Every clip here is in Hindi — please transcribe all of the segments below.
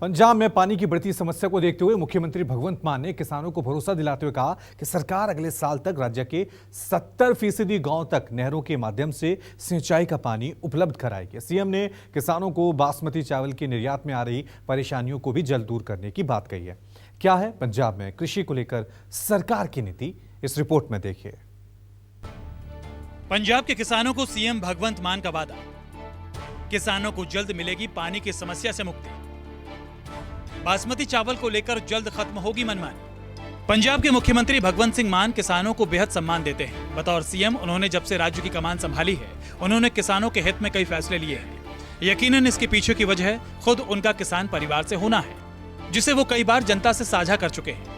पंजाब में पानी की बढ़ती समस्या को देखते हुए मुख्यमंत्री भगवंत मान ने किसानों को भरोसा दिलाते हुए कहा कि सरकार अगले साल तक राज्य के 70% गांव तक नहरों के माध्यम से सिंचाई का पानी उपलब्ध कराएगी। सीएम ने किसानों को बासमती चावल के निर्यात में आ रही परेशानियों को भी जल्द दूर करने की बात कही है। क्या है पंजाब में कृषि को लेकर सरकार की नीति, इस रिपोर्ट में देखिए। पंजाब के किसानों को सीएम भगवंत मान का वादा, किसानों को जल्द मिलेगी पानी की समस्या से मुक्ति, बासमती चावल को लेकर जल्द खत्म होगी मनमानी। पंजाब के मुख्यमंत्री भगवंत सिंह मान किसानों को बेहद सम्मान देते हैं। बतौर सीएम उन्होंने जब से राज्य की कमान संभाली है, उन्होंने किसानों के हित में कई फैसले लिए हैं। यकीनन इसके पीछे की वजह खुद उनका किसान परिवार से होना है, जिसे वो कई बार जनता से साझा कर चुके हैं।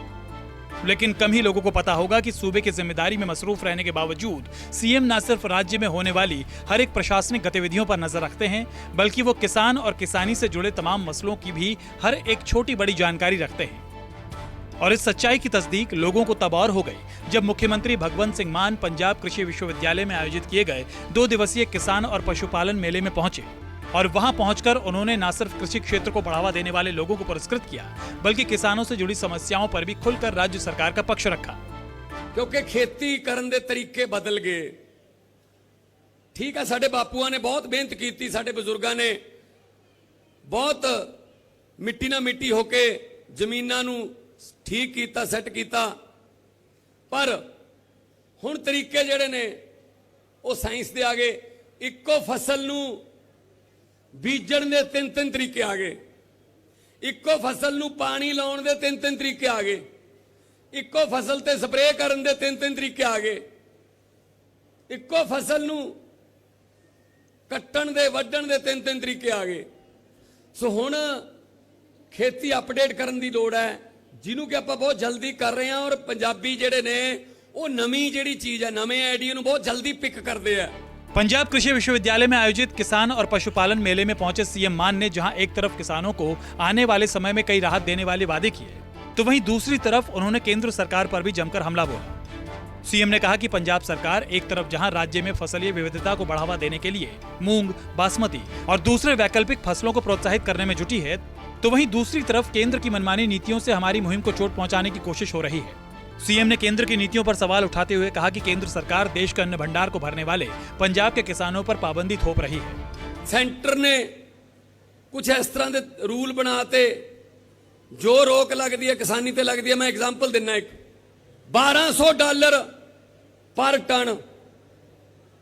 लेकिन कम ही लोगों को पता होगा कि सूबे की जिम्मेदारी में मसरूफ रहने के बावजूद सीएम न सिर्फ राज्य में होने वाली हर एक प्रशासनिक गतिविधियों पर नजर रखते हैं, बल्कि वो किसान और किसानी से जुड़े तमाम मसलों की भी हर एक छोटी बड़ी जानकारी रखते हैं। और इस सच्चाई की तस्दीक लोगों को तब और हो गई जब मुख्यमंत्री भगवंत सिंह मान पंजाब कृषि विश्वविद्यालय में आयोजित किए गए 2 दिवसीय किसान और पशुपालन मेले में पहुंचे और वहां पहुंचकर उन्होंने न सिर्फ कृषि क्षेत्र को बढ़ावा देने वाले लोगों को पुरस्कृत किया, बल्कि किसानों से जुड़ी समस्याओं पर भी खुलकर राज्य सरकार का पक्ष रखा। क्योंकि खेती करने के तरीके बदल गए। ठीक है, साडे बापूआ ने बहुत मेहनत की, साडे बुजुर्गों ने बहुत मिट्टी ना मिट्टी होके जमीनां नूं ठीक कीता, सैट कीता, पर हुण तरीके जिहड़े ने वो साइंस दे आ गए। इक्को फसल नूं बीजण दे 3-3 तरीके आ गए, इक्को फसल नूं पानी लाउण दे 3-3 तरीके आ गए, इक्को फसल ते स्प्रे करन दे 3-3 तरीके आ गए, इक्को फसल नूं कट्टण दे वड्डण दे 3-3 तरीके आ गए। सो हुण खेती अपडेट करन दी लोड़ है, जिन्हों कि आपां बहुत जल्दी कर रहे हैं। और पंजाबी जिहड़े ने वो नवीं जिहड़ी चीज़ है, नवें आइडिया नूं बहुत जल्दी पिक करते हैं। पंजाब कृषि विश्वविद्यालय में आयोजित किसान और पशुपालन मेले में पहुंचे सीएम मान ने जहां एक तरफ किसानों को आने वाले समय में कई राहत देने वाले वादे किए, तो वहीं दूसरी तरफ उन्होंने केंद्र सरकार पर भी जमकर हमला बोला। सीएम ने कहा कि पंजाब सरकार एक तरफ जहां राज्य में फसलीय विविधता को बढ़ावा देने के लिए मूंग, बासमती और दूसरे वैकल्पिक फसलों को प्रोत्साहित करने में जुटी है, तो वहीं दूसरी तरफ केंद्र की मनमानी नीतियों से हमारी मुहिम को चोट पहुंचाने की कोशिश हो रही है। सीएम ने केंद्र की नीतियों पर सवाल उठाते हुए कहा कि केंद्र सरकार देश के अन्न भंडार को भरने वाले पंजाब के किसानों पर पाबंदी थोप रही है। सेंटर ने कुछ इस तरह के रूल बनाते जो रोक लगती है किसानी ते लगती है। मैं एग्जाम्पल देना, एक $1200 पर टन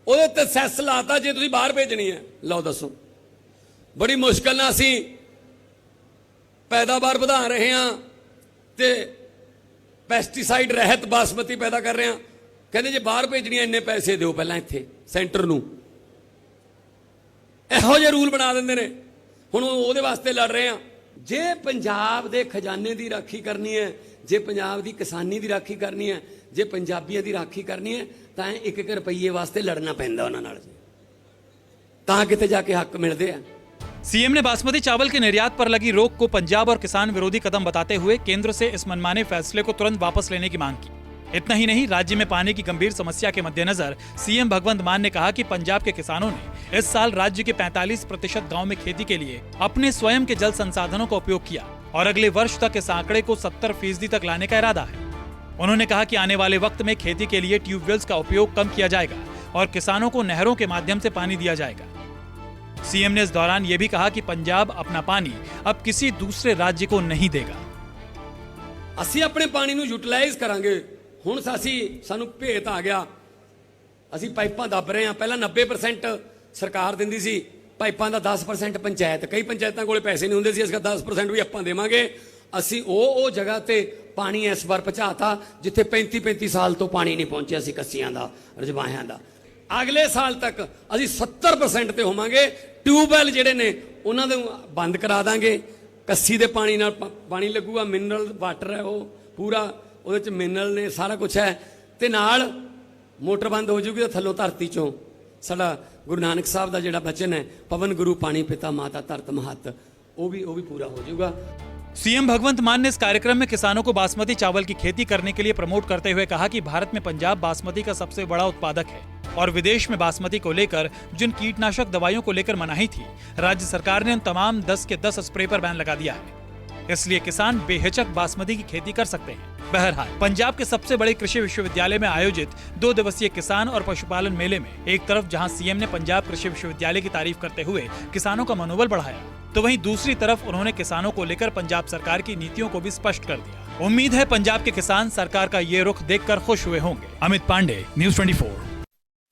ਉਹਦੇ ਤੇ ਸੈਸ ਲਾਤਾ ਜੇ ਤੁਸੀਂ ਬਾਹਰ ਭੇਜਣੀ ਹੈ। ਲਓ ਦੱਸੋ, ਬੜੀ ਮੁਸ਼ਕਲ ਨਾਲ ਅਸੀਂ ਪੈਦਾਵਾਰ ਵਧਾ ਰਹੇ ਹਾਂ ਤੇ ਪੈਸਟੀਸਾਈਡ ਰਹਿਤ ਬਾਸਮਤੀ ਪੈਦਾ ਕਰ ਰਹੇ ਹਾਂ। ਕਹਿੰਦੇ ਜੇ ਬਾਹਰ ਭੇਜਣੀ ਹੈ ਇੰਨੇ ਪੈਸੇ ਦਿਓ ਪਹਿਲਾਂ ਇੱਥੇ ਸੈਂਟਰ ਨੂੰ। ਇਹੋ ਜਿਹੇ ਰੂਲ ਬਣਾ ਦਿੰਦੇ ਨੇ। ਹੁਣ ਉਹਦੇ ਵਾਸਤੇ ਲੜ ਰਹੇ ਹਾਂ। ਜੇ ਪੰਜਾਬ ਦੇ ਖਜ਼ਾਨੇ ਦੀ ਰਾਖੀ ਕਰਨੀ ਹੈ, ਜੇ ਪੰਜਾਬ ਦੀ ਕਿਸਾਨੀ ਦੀ ਰਾਖੀ ਕਰਨੀ ਹੈ, ਜੇ ਪੰਜਾਬੀਆਂ ਦੀ ਰਾਖੀ ਕਰਨੀ ਹੈ, ਤਾਂ 1-1 ਰੁਪਈਏ ਵਾਸਤੇ ਲੜਨਾ ਪੈਂਦਾ ਉਹਨਾਂ ਨਾਲ, ਤਾਂ ਕਿਤੇ ਜਾ ਕੇ ਹੱਕ ਮਿਲਦੇ ਆ। सीएम ने बासमती चावल के निर्यात पर लगी रोक को पंजाब और किसान विरोधी कदम बताते हुए केंद्र से इस मनमाने फैसले को तुरंत वापस लेने की मांग की। इतना ही नहीं, राज्य में पानी की गंभीर समस्या के मद्देनजर सीएम भगवंत मान ने कहा कि पंजाब के किसानों ने इस साल राज्य के 45% गाँव में खेती के लिए अपने स्वयं के जल संसाधनों का उपयोग किया और अगले वर्ष तक इस आंकड़े को 70% तक लाने का इरादा है। उन्होंने कहा कि आने वाले वक्त में खेती के लिए ट्यूबवेल्स का उपयोग कम किया जाएगा और किसानों को नहरों के माध्यम से पानी दिया जाएगा। सीएम ने इस दौरान यह भी कहा कि पंजाब अपना पानी अब किसी दूसरे राज्य को नहीं देगा। ਅਸੀਂ ਆਪਣੇ ਪਾਣੀ ਨੂੰ ਯੂਟਿਲਾਈਜ਼ ਕਰਾਂਗੇ। ਹੁਣ ਸਾਨੂੰ ਭੇਤ ਆ ਗਿਆ, ਅਸੀਂ ਪਾਈਪਾਂ ਦੱਬ ਰਹੇ ਹਾਂ। ਪਹਿਲਾਂ 90% ਸਰਕਾਰ ਦਿੰਦੀ ਸੀ, ਪਾਈਪਾਂ ਦਾ 10% ਪੰਚਾਇਤ। ਕਈ ਪੰਚਾਇਤਾਂ ਕੋਲੇ ਪੈਸੇ ਨਹੀਂ ਹੁੰਦੇ ਸੀ, ਇਸ 10% ਵੀ ਆਪਾਂ ਦੇਵਾਂਗੇ। ਅਸੀਂ ਉਹ ਜਗ੍ਹਾ ਤੇ ਪਾਣੀ ਇਸ ਵਾਰ ਪਹੁੰਚਾਤਾ ਜਿੱਥੇ 35-35 ਸਾਲ ਤੋਂ ਪਾਣੀ ਨਹੀਂ ਪਹੁੰਚਿਆ ਸੀ, ਕੱਸੀਆਂ ਦਾ, ਰਜਵਾਹਿਆਂ ਦਾ। ਅਗਲੇ ਸਾਲ ਤੱਕ ਅਸੀਂ 70% ਤੇ ਹੋਵਾਂਗੇ। ਟਿਊਬਵੈਲ ਜਿਹੜੇ ਨੇ ਉਹਨਾਂ ਦੇ ਬੰਦ ਕਰਾ ਦਾਂਗੇ। ਕੱਸੀ ਦੇ ਪਾਣੀ ਨਾਲ ਪਾਣੀ ਲੱਗੂਗਾ, ਮਿਨਰਲ ਵਾਟਰ ਹੈ ਉਹ ਪੂਰਾ, ਉਹਦੇ ਚ ਮਿਨਰਲ ਨੇ, ਸਾਰਾ ਕੁਝ ਹੈ। ਤੇ ਨਾਲ ਮੋਟਰ ਬੰਦ ਹੋ ਜੂਗੀ ਤਾਂ ਥੱਲੋਂ ਧਰਤੀ ਚੋਂ ਸਾਡਾ ਗੁਰੂ ਨਾਨਕ ਸਾਹਿਬ ਦਾ ਜਿਹੜਾ ਬਚਨ ਹੈ, ਪਵਨ ਗੁਰੂ ਪਾਣੀ ਪਿਤਾ ਮਾਤਾ ਧਰਤ ਮਹੱਤ, ਉਹ ਵੀ ਪੂਰਾ ਹੋ ਜਾਊਗਾ। सीएम भगवंत मान ने इस कार्यक्रम में किसानों को बासमती चावल की खेती करने के लिए प्रमोट करते हुए कहा कि भारत में पंजाब बासमती का सबसे बड़ा उत्पादक है और विदेश में बासमती को लेकर जिन कीटनाशक दवाइयों को लेकर मनाही थी, राज्य सरकार ने उन तमाम 10 के 10 स्प्रे पर बैन लगा दिया है। इसलिए किसान बेहिचक बासमती की खेती कर सकते हैं। बहरहाल पंजाब के सबसे बड़े कृषि विश्वविद्यालय में आयोजित 2 दिवसीय किसान और पशुपालन मेले में एक तरफ जहां सीएम ने पंजाब कृषि विश्वविद्यालय की तारीफ करते हुए किसानों का मनोबल बढ़ाया, तो वहीं दूसरी तरफ उन्होंने किसानों को लेकर पंजाब सरकार की नीतियों को भी स्पष्ट कर दिया। उम्मीद है पंजाब के किसान सरकार का ये रुख देखकर खुश हुए होंगे। अमित पांडे, न्यूज़ 24।